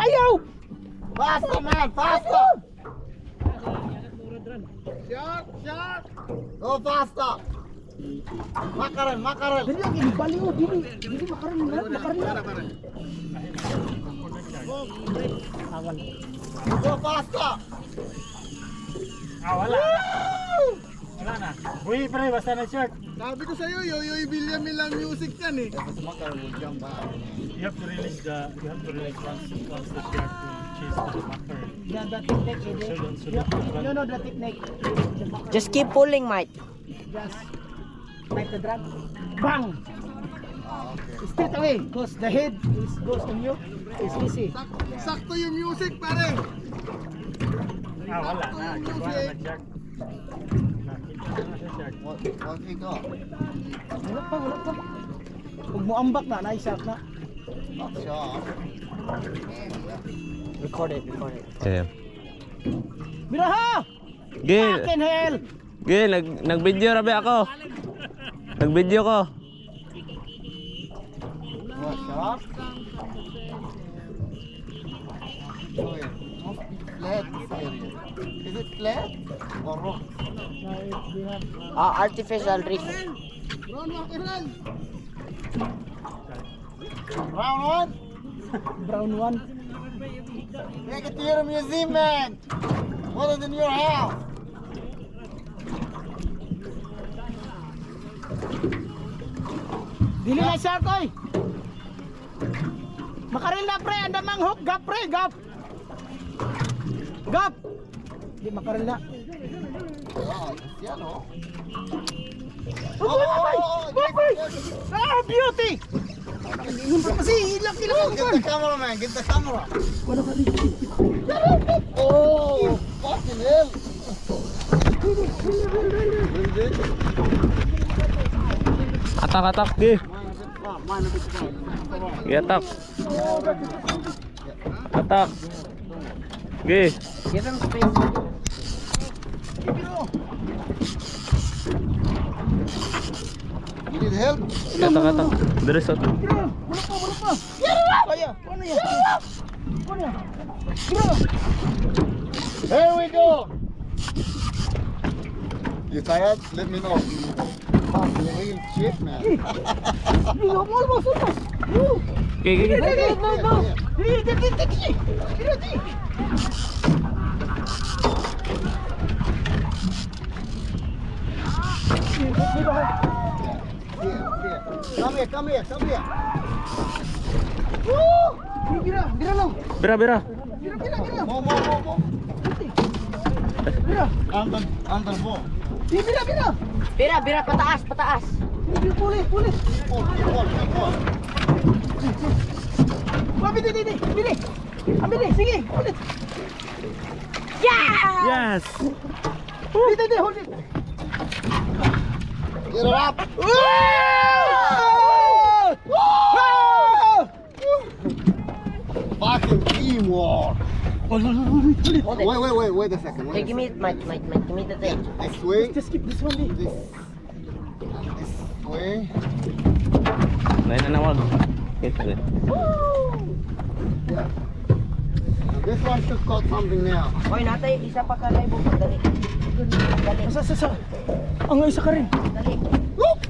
Ayaw! Faster man, faster! Shot, shot! Go faster! Makarel, makarel! Dali lagi, baliw, dili makarin na. Awal. Go faster! Wala. Wala na. Uy, pre, basta na short. Sabi ko sa'yo, Yoyoy Villamin lang music yan eh. Makarel will jump back. You have to release once the shark will chase the mackerel. The technique, you know the technique. Just keep pulling, mate. Just like the drag. Bang! Straight away, cause the head goes on you. It's easy. Sakto yung music pare. Wala na. Wala na shark. Nakita na sa shark. What he got? Wala pa. Huwag mo ambak na, naisak na. Not sharp. Record it. Okay. Biraha! Gil, Fucking hell! Gil, nag-video rabi ako. Nag-video ko. What, sharp? Oh, yeah. Must be flat this area. Is it flat or rock? Artificial reef. Ron, makiran! Round one? Brown one. Take it to your museum, man. What is in your house? Dili na siya koy. Makaril na pre, anda mang hook, gap pre, gap. Gap. Di makaril na. Oh, it's yellow. Ah, beauty. Yung pa kasi ilang Oh, get the camera, man. Get the camera. Wala ka dito. Oh, fucking hell. Atak, Gil. Atak. Atak. Gil. Give him space. You need help? Atak. Dari satu. Wala pa. Kaya. Ano yan? Ano yan? Here we go. You tired? Let me know. Fucking real shit, man. Almost. Okay. No. Dili. Here. Come here. Bira lang. Bira. Bira. More. Bira. Under more. Bira. Bira, pataas. Puli. Pull. Bili. Ambil sige, ulit. Yes. Dito, hold it. Get it up. Fucking teamwork. Hold it. Wait a second. Hey, give me it, Mike. Give me the thing. This way. Just keep this one. This way. Lain na wag. Okay. This one should got something now. Hoy, natay isa pa ka live mo. Dali. Sa. Ang isa ka rin. Dali.